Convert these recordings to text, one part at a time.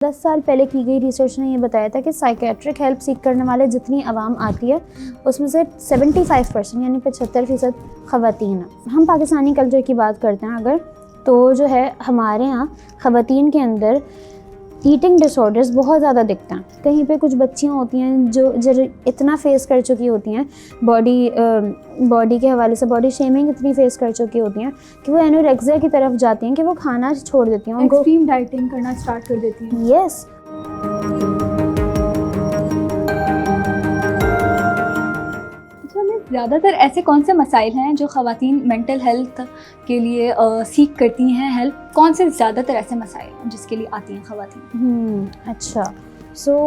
10 سال پہلے کی گئی ریسرچ نے یہ بتایا تھا کہ سائیکیٹرک ہیلپ سیکھ کرنے والے جتنی عوام آتی ہے اس میں سے 75% یعنی 75% خواتین ہیں۔ ہم پاکستانی کلچر کی بات کرتے ہیں اگر تو جو ہے ہمارے ہاں خواتین کے اندر ایٹنگ ڈس آرڈرز بہت زیادہ دکھتے ہیں۔ کہیں پہ کچھ بچیاں ہوتی ہیں جو اتنا فیس کر چکی ہوتی ہیں باڈی کے حوالے سے، باڈی شیمنگ اتنی فیس کر چکی ہوتی ہیں کہ وہ اینوریکزیا کی طرف جاتی ہیں کہ وہ کھانا چھوڑ دیتی ہیں، ان کو ایکسٹریم ڈائٹنگ کرنا اسٹارٹ کر دیتی ہیں۔ یس زیادہ تر ایسے کون سے مسائل ہیں جو خواتین مینٹل ہیلتھ کے لیے سیکھ کرتی ہیں ہیلپ؟ کون سے زیادہ تر ایسے مسائل ہیں جس کے لیے آتی ہیں خواتین؟ اچھا سو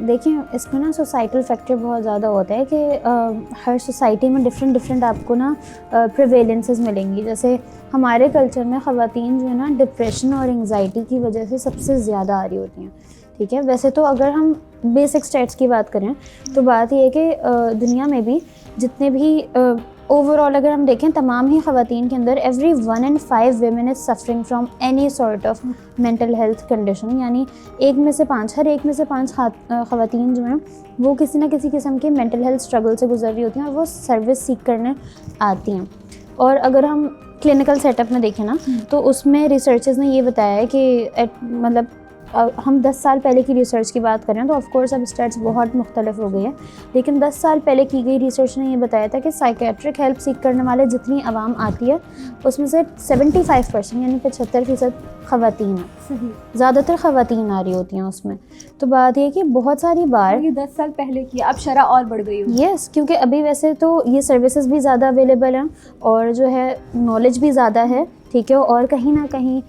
دیکھیں اس میں نا سوسائٹل فیکٹر بہت زیادہ ہوتا ہے کہ ہر سوسائٹی میں ڈفرینٹ آپ کو نا پریویلنسز ملیں گی۔ جیسے ہمارے کلچر میں خواتین جو ہے نا ڈپریشن اور انگزائٹی کی وجہ سے سب سے زیادہ آ رہی ہوتی ہیں، ٹھیک ہے۔ ویسے تو اگر ہم بیسک اسٹیٹس کی بات کریں تو بات یہ ہے کہ دنیا میں بھی جتنے بھی اوور آل اگر ہم دیکھیں تمام ہی خواتین کے اندر every 1 in 5 women is suffering from any sort of mental health condition، یعنی ہر ایک میں سے 5 خواتین جو ہیں وہ کسی نہ کسی قسم کے مینٹل ہیلتھ اسٹرگل سے گزر رہی ہوتی ہیں اور وہ سروس سیکھ کرنے آتی ہیں۔ اور اگر ہم کلینکل سیٹ اپ میں دیکھیں نا تو اس میں ریسرچز نے یہ بتایا ہے کہ مطلب ہم 10 سال پہلے کی ریسرچ کی بات کریں تو آف کورس اب اسٹیٹس بہت مختلف ہو گئی ہے، لیکن 10 سال پہلے کی گئی ریسرچ نے یہ بتایا تھا کہ سائیکیٹرک ہیلپ سیکھ کرنے والے جتنی عوام آتی ہے اس میں سے 75% یعنی 75% خواتین ہیں۔ صحیح، زیادہ تر خواتین آ رہی ہوتی ہیں اس میں۔ تو بات یہ کہ بہت ساری بار یہ 10 سال پہلے کی اب شرح اور بڑھ گئی ہوگی۔ یس کیونکہ ابھی ویسے تو یہ سروسز بھی زیادہ اویلیبل ہیں اور جو ہے نالج بھی زیادہ ہے، ٹھیک ہے، اور کہیں نہ کہیں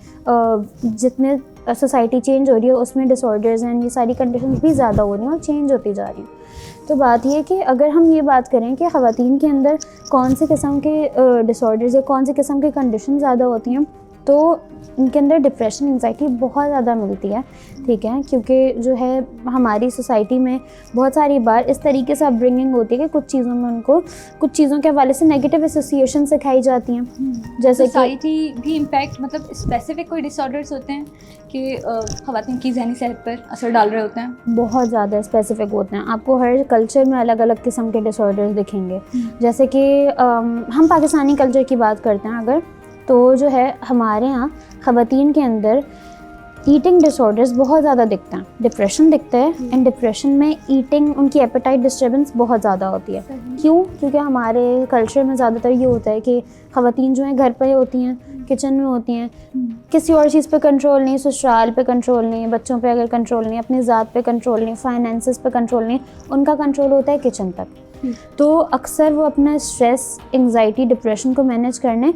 جتنے سوسائٹی چینج ہو رہی ہے اس میں ڈس آرڈرز ہیں، یہ ساری کنڈیشنز بھی زیادہ ہو رہی ہیں اور چینج ہوتی جا رہی ہیں۔ تو بات یہ کہ اگر ہم یہ بات کریں کہ خواتین کے اندر کون سے قسم کے ڈس آرڈرز یا کون سے قسم کے کنڈیشن زیادہ ہوتی ہیں تو ان کے اندر ڈپریشن انگزائٹی بہت زیادہ ملتی ہے، ٹھیک ہے، کیونکہ جو ہے ہماری سوسائٹی میں بہت ساری بار اس طریقے سے اپ برنگنگ ہوتی ہے کہ کچھ چیزوں میں ان کو کچھ چیزوں کے حوالے سے نیگیٹو ایسوسیشن سکھائی جاتی ہیں، جیسے سوسائٹی بھی امپیکٹ مطلب اسپیسیفک کوئی ڈس آرڈرس ہوتے ہیں کہ خواتین کی ذہنی صحت پر اثر ڈال رہے ہوتے ہیں؟ بہت زیادہ اسپیسیفک ہوتے ہیں، آپ کو ہر کلچر میں الگ الگ قسم کے ڈس آرڈرز دکھیں گے۔ جیسے کہ ہم پاکستانی کلچر کی بات کرتے ہیں اگر تو جو ہے ہمارے ہاں خواتین کے اندر ایٹنگ ڈس آرڈرز بہت زیادہ دکھتے ہیں، ڈپریشن دکھتا ہے، اینڈ ڈپریشن میں ایٹنگ ان کی ایپیٹائٹ ڈسٹربنس بہت زیادہ ہوتی ہے۔ کیوں؟ کیونکہ ہمارے کلچر میں زیادہ تر یہ ہوتا ہے کہ خواتین جو ہیں گھر پہ ہوتی ہیں، کچن میں ہوتی ہیں، کسی اور چیز پہ کنٹرول نہیں، سسرال پہ کنٹرول نہیں، بچوں پہ اگر کنٹرول نہیں، اپنی ذات پہ کنٹرول نہیں، فائنینسز پہ کنٹرول نہیں، ان کا کنٹرول ہوتا ہے کچن تک۔ تو اکثر وہ اپنا اسٹریس، انگزائٹی، ڈپریشن کو مینیج کرنے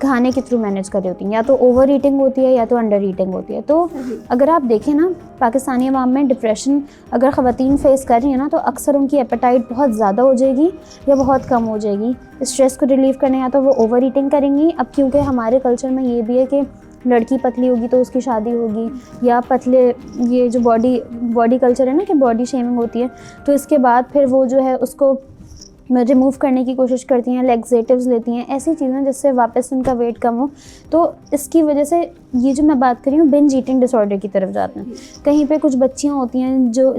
کھانے کے تھرو مینیج کر رہی ہوتی ہیں، یا تو اوور ایٹنگ ہوتی ہے یا تو انڈر ایٹنگ ہوتی ہے۔ تو اگر آپ دیکھیں نا پاکستانی عوام میں ڈپریشن اگر خواتین فیس کر رہی ہیں نا تو اکثر ان کی ایپیٹائٹ بہت زیادہ ہو جائے گی یا بہت کم ہو جائے گی۔ اسٹریس کو ریلیو کرنے یا تو وہ اوور ایٹنگ کریں گی، اب کیونکہ ہمارے کلچر میں یہ بھی ہے کہ لڑکی پتلی ہوگی تو اس کی شادی ہوگی، یا پتلے یہ جو باڈی کلچر ہے نا کہ باڈی شیمنگ ہوتی ہے، تو اس کے بعد پھر وہ جو ہے اس کو ریموو کرنے کی کوشش کرتی ہیں، لیگزیٹیوز لیتی ہیں، ایسی چیزیں جس سے واپس ان کا ویٹ کم ہو۔ تو اس کی وجہ سے یہ جو میں بات کر رہی ہوں بنج ایٹنگ ڈس آرڈر کی طرف جاتے ہیں۔ کہیں پہ کچھ بچیاں ہوتی ہیں جو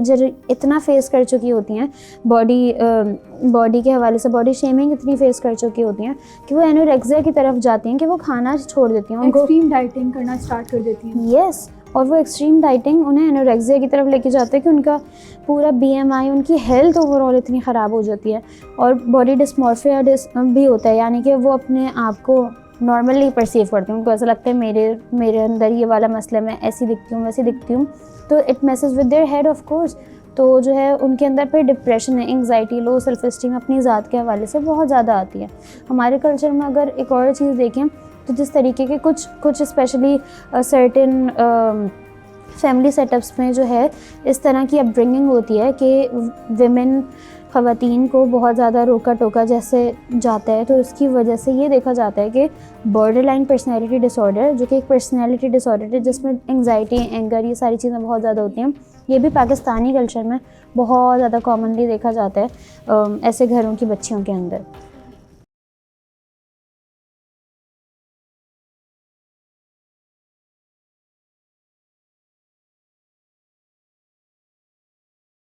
اتنا فیس کر چکی ہوتی ہیں باڈی کے حوالے سے، باڈی شیمنگ اتنی فیس کر چکی ہوتی ہیں کہ وہ اینوریکزیا کی طرف جاتی ہیں کہ وہ کھانا چھوڑ دیتی ہیں، ان کو ایکسٹریم ڈائٹنگ کرنا اسٹارٹ کر دیتی ہیں۔ یس، اور وہ ایکسٹریم ڈائٹنگ انہیں اینوریکزیا کی طرف لے کے جاتے ہیں کہ ان کا پورا BMI، ان کی ہیلتھ اوور آل اتنی خراب ہو جاتی ہے، اور باڈی ڈسمورفیا بھی ہوتا ہے، یعنی کہ وہ اپنے آپ کو نارملی پرسیو کرتے ہیں، ان کو ایسا لگتا ہے میرے اندر یہ والا مسئلہ، میں ایسی دکھتی ہوں ویسی دکھتی ہوں، تو it messes with their head of course. تو جو ہے ان کے اندر پھر ڈپریشن ہے، انگزائٹی، لو سیلف اسٹیم اپنی ذات کے حوالے سے بہت زیادہ آتی ہے۔ ہمارے کلچر میں اگر ایک اور چیز دیکھیں تو جس طریقے کے کچھ specially certain family setups میں جو ہے اس طرح کی اپ برنگنگ ہوتی ہے کہ خواتین کو بہت زیادہ روکا ٹوکا جیسے جاتا ہے، تو اس کی وجہ سے یہ دیکھا جاتا ہے کہ بارڈر لائن پرسنالٹی ڈس آرڈر، جو کہ ایک پرسنالٹی ڈس آرڈر ہے جس میں انگزائٹی، اینگر، یہ ساری چیزیں بہت زیادہ ہوتی ہیں، یہ بھی پاکستانی کلچر میں بہت زیادہ کامنلی دیکھا جاتا ہے ایسے گھروں کی بچیوں کے اندر۔